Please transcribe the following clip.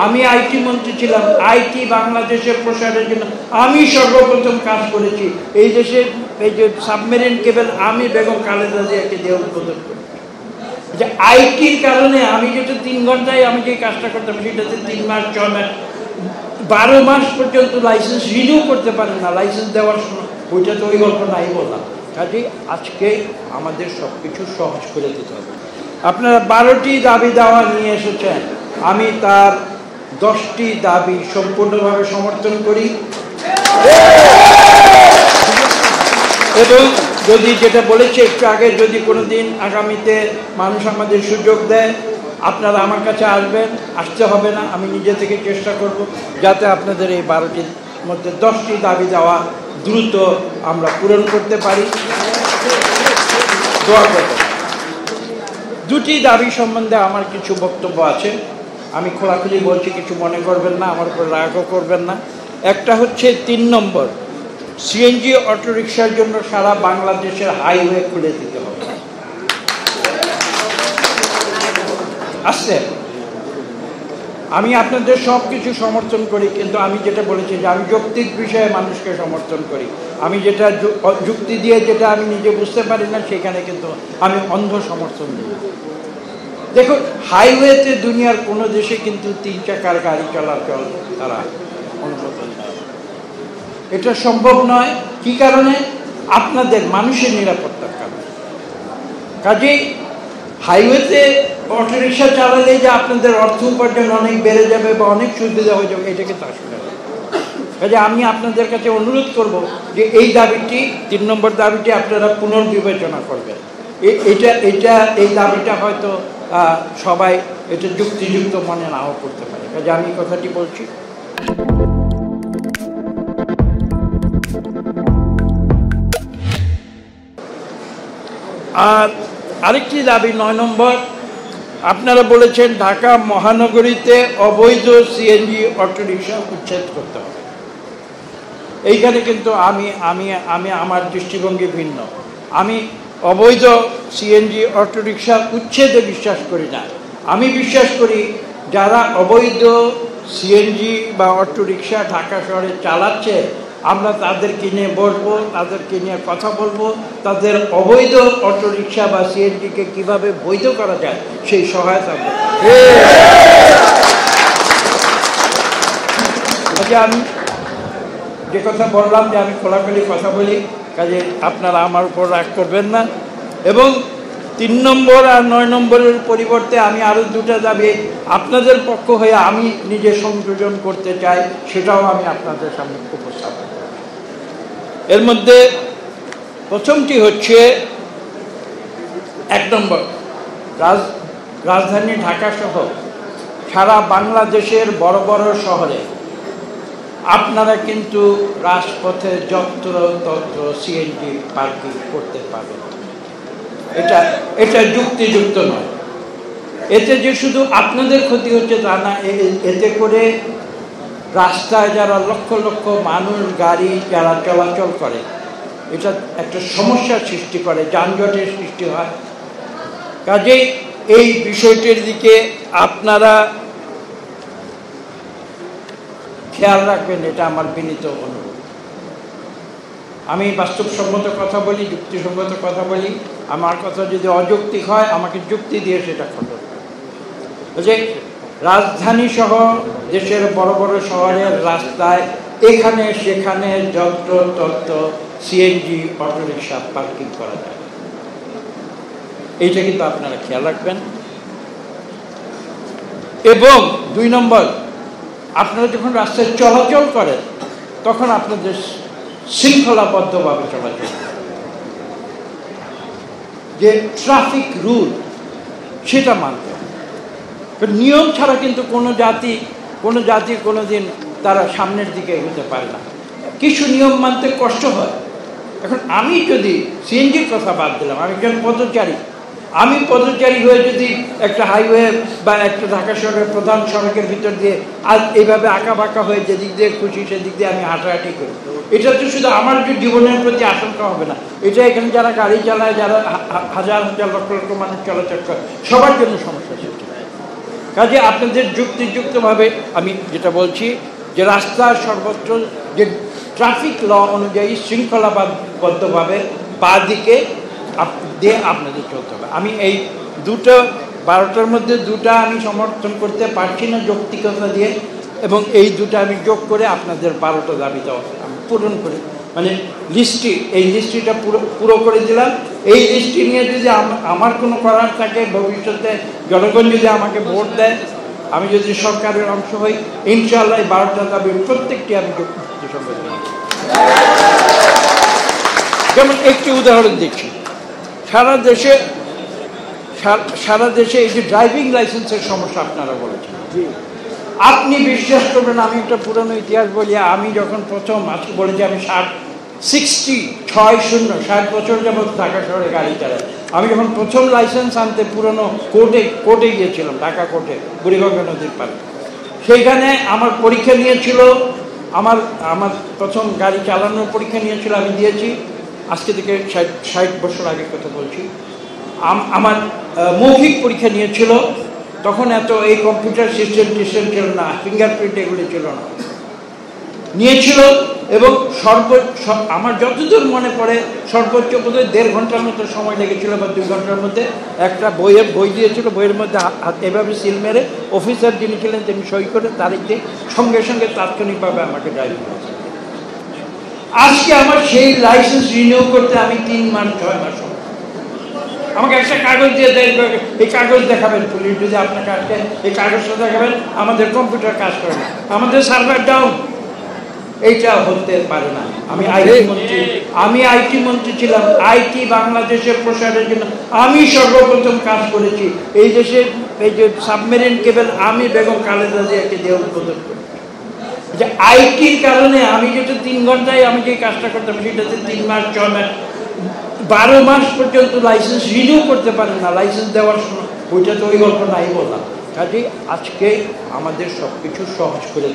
আমি আইটি মন্ত্রী ছিলাম, আইটি বাংলাদেশের প্রসারের জন্য আমি সর্বপ্রথম কাজ করেছি। এই দেশের এই যে সাবমেরিন কেবল আমি বেগম খালেদা জিয়াকে দিয়ে উদ্বোধন করি। যে আইটির কারণে আমি যেটা 3 ঘন্টায় আমি যে কাজটা করতাম সেটাতে 3 মাস 6 মাস 12 মাস পর্যন্ত লাইসেন্স রিনিউ করতে পারেন না, লাইসেন্স দেওয়ার সময়। ওইটা তো ওই গল্প নাই বললাম। কাজে আজকে আমাদের সব কিছু সহজ করে দিতে হবে। আপনারা 12টি দাবি দাওয়া নিয়ে এসেছেন, আমি তার 10টি দাবি সম্পূর্ণভাবে সমর্থন করি। এবং যদি যেটা বলেছি একটু আগে, যদি কোনোদিন আগামীতে মানুষ আমাদের সুযোগ দেয়, আপনারা আমার কাছে আসবেন, আসতে হবে না, আমি নিজে থেকে চেষ্টা করব যাতে আপনাদের এই 12টির মধ্যে 10টি দাবি দেওয়া দ্রুত আমরা পূরণ করতে পারি। দোয়া করব। 2টি দাবি সম্বন্ধে আমার কিছু বক্তব্য আছে, আমি খোলাখুলি বলছি, কিছু মনে করবেন না, আমার উপর রাগও করবেন না। একটা হচ্ছে 3 নম্বর, সিএনজি অটোরিকশার জন্য সারা বাংলাদেশের হাইওয়ে খুলে দিতে হবে। আসছে, আমি আপনাদের সব কিছু সমর্থন করি, কিন্তু আমি যেটা বলেছি যে আমি যৌক্তিক বিষয়ে মানুষকে সমর্থন করি। আমি যেটা যুক্তি দিয়ে যেটা আমি নিজে বুঝতে পারি না সেখানে কিন্তু আমি অন্ধ সমর্থন দিই। দেখুন, হাইওয়েতে দুনিয়ার কোনো দেশে কিন্তু 3 চাকার গাড়ি চলাচল তারা অনুমোদন দেয়। এটা সম্ভব নয়। কি কারণে? আপনাদের মানুষের নিরাপত্তার কারণে। কাজেই হাইওয়েতে অটোরিকশা চালালে যে আপনাদের অর্থ উপার্জন অনেক বেড়ে যাবে বা অনেক সুবিধা হয়ে যাবে, এটা কিন্তু আসলে না। কাজে আমি আপনাদের কাছে অনুরোধ করব যে এই দাবিটি, 3 নম্বর দাবিটি আপনারা পুনর্বিবেচনা করবেন। এই দাবিটা হয়তো সবাই এটা যুক্তিযুক্ত মনে নাও করতে পারে। কাজে আমি কথাটি বলছি। আর আরেকটি দাবি 9 নম্বর, আপনারা বলেছেন ঢাকা মহানগরীতে অবৈধ সিএনজি অটোরিকশা উচ্ছেদ করতে হবে। এইখানে কিন্তু আমি আমার দৃষ্টিভঙ্গি ভিন্ন। আমি অবৈধ সিএনজি অটোরিকশা উচ্ছেদে বিশ্বাস করি না। আমি বিশ্বাস করি যারা অবৈধ সিএনজি বা অটোরিকশা ঢাকা শহরে চালাচ্ছে, আমরা তাদেরকে নিয়ে বসবো, তাদেরকে নিয়ে কথা বলবো, তাদের অবৈধ অটোরিকশা বা সিএনজিকে কিভাবে বৈধ করা যায় সেই সহায়তা করব। আচ্ছা, আমি যে কথা বললাম যে আমি খোলাখুলি কথা বলি, কাজে আপনারা আমার উপর রাগ করবেন না। এবং 3 নম্বর আর 9 নম্বরের পরিবর্তে আমি আরও 2টা দাবি আপনাদের পক্ষ হয়ে আমি নিজে সংযোজন করতে চাই, সেটাও আমি আপনাদের সামনে উপস্থাপন করব। এর মধ্যে প্রথমটি হচ্ছে 1 নম্বর, রাজধানী ঢাকা সহ সারা বাংলাদেশের বড় বড় শহরে আপনারা কিন্তু রাজপথে যত্র সিএনজি পার্কিং করতে পারবেন। এটা যুক্তিযুক্ত নয়। এতে যে শুধু আপনাদের ক্ষতি হচ্ছে তা না, এতে করে রাস্তায় যারা লক্ষ লক্ষ মানুষ গাড়ি যারা চলাচল করে, এটা একটা সমস্যার সৃষ্টি করে, যানজটের সৃষ্টি হয়। কাজেই এই বিষয়টির দিকে আপনারা খেয়াল রাখবেন, এটা আমার বিনীত অনুরোধ। আমি বাস্তবসম্মত কথা বলি, যুক্তিসঙ্গত কথা বলি। আমার কথা যদি অযৌক্তিক হয় আমাকে যুক্তি দিয়ে সেটা খণ্ডন করবে। যে রাজধানী সহ দেশের বড় বড় শহরের রাস্তায় এখানে সেখানে যত্র সিএনজি অটোরিকশা পার্কিং করা যায়, এইটা কিন্তু আপনারা খেয়াল রাখবেন। এবং 2 নম্বর, আপনারা যখন রাস্তায় চলাচল করেন তখন আপনাদের শৃঙ্খলাবদ্ধভাবে চলাচল, যে ট্রাফিক রুল সেটা মানতে হবে। নিয়ম ছাড়া কিন্তু কোনো জাতি কোনোদিন তারা সামনের দিকে এগোতে পারে না। কিছু নিয়ম মানতে কষ্ট হয়। এখন আমি যদি সিএনজির কথা বাদ দিলাম, আমি একজন পথচারী, আমি পথচারী হয়ে যদি একটা হাইওয়ে বা একটা ঢাকা শহরের প্রধান সড়কের ভিতর দিয়ে আর এইভাবে আঁকা বাঁকা হয়ে যেদিক দিয়ে খুশি সেদিক দিয়ে আমি হাঁটাহাঁটি করি, এটা তো শুধু আমার জীবনের প্রতি আশঙ্কা হবে না, এটা এখানে যারা গাড়ি চালায়, যারা হাজার হাজার লক্ষ লক্ষ মানুষ চলাচল করে, সবার জন্য সমস্যা সৃষ্টি হয়। কাজে আপনাদের যুক্তিযুক্তভাবে আমি যেটা বলছি যে রাস্তার সর্বোচ্চ যে ট্রাফিক ল অনুযায়ী শৃঙ্খলাবদ্ধভাবে বাঁ দিকে দিয়ে আপনাদের চলতে হবে। আমি এই দুটো 12টার মধ্যে দুটা আমি সমর্থন করতে পারছি না যৌক্তিকতা দিয়ে, এবং এই দুটো আমি যোগ করে আপনাদের 12টা দাবিটা আমি পূরণ করি, মানে এই লিস্টটিটা পুরো করে দিলাম। এই লিস্টটি নিয়ে যদি আমার কোনো করার থাকে, ভবিষ্যতে জনগণ যদি আমাকে ভোট দেয়, আমি যদি সরকারের অংশ হই, ইনশাআল্লাহ এই 12টা দাবির প্রত্যেকটি আমি যুক্তির সঙ্গে দেব। যেমন একটি উদাহরণ দিচ্ছি, সারা দেশে এই যে ড্রাইভিং লাইসেন্সের সমস্যা আপনারা বলেছেন, আপনি বিশ্বাস করবেন, আমি একটা পুরনো ইতিহাস বলি। আমি যখন প্রথম আজকে বলেছি আমি 60 বছর যাবৎ ঢাকা শহরে গাড়ি চালাই। আমি যখন প্রথম লাইসেন্স আনতে পুরনো কোর্টে গিয়েছিলাম, ঢাকা কোর্টে, বুড়িগঙ্গা নদীর পাড়ে। সেইখানে আমার পরীক্ষা নিয়েছিল, আমার প্রথম গাড়ি চালানোর পরীক্ষা নিয়েছিল, আমি দিয়েছি। আজকে থেকে 60 বছর আগের কথা বলছি। আমার মৌখিক পরীক্ষা নিয়েছিল, তখন এত এই কম্পিউটার সিস্টেম ছিল না, ফিঙ্গারপ্রিন্ট এগুলি ছিল না, নিয়েছিল। এবং আমার যতদূর মনে পড়ে সর্বোচ্চ বোধহয় 1.5 ঘন্টার মতো সময় লেগেছিল, বা 2 ঘন্টার মধ্যে। একটা বই দিয়েছিল, বইয়ের মধ্যে এভাবে সিল মেরে অফিসার যিনি ছিলেন তিনি সই করে তারিখ দিয়ে সঙ্গে সঙ্গে তাৎক্ষণিকভাবে আমাকে ড্রাইভিং লাইসেন্স। আজকে আমার সেই লাইসেন্স রিনিউ করতে আমি 3 মাস 6 মাস, আমাকে একটা কাগজ দিয়ে দেয়, এই কাগজ দেখাবেন পুলিশ যদি আপনাকে আজকে এই কাগজটা দেখাবেন, আমাদের কম্পিউটার কাজ করে না, আমাদের সার্ভার ডাউন। এইটা হতে পারে না। আমি আইটি মন্ত্রী ছিলাম। আইটি বাংলাদেশের প্রসারের জন্য আমি সর্বপ্রথম কাজ করেছি। এই দেশে এই যে সাবমেরিন কেবল আমি বেগম খালেদা জিয়াকে দিয়ে উদ্বোধন করি। যে আইটির কারণে আমি যেটা 3 ঘন্টায় আমি যে কাজটা করতাম, সেটাতে 3 মাস 6 মাস 12 মাস পর্যন্ত লাইসেন্স রিনিউ করতে পারেন না। লাইসেন্স দেওয়ার সময় ওইটা তো ওই গল্প নাই বললাম। কাজে আজকে আমাদের সবকিছু সহজ করে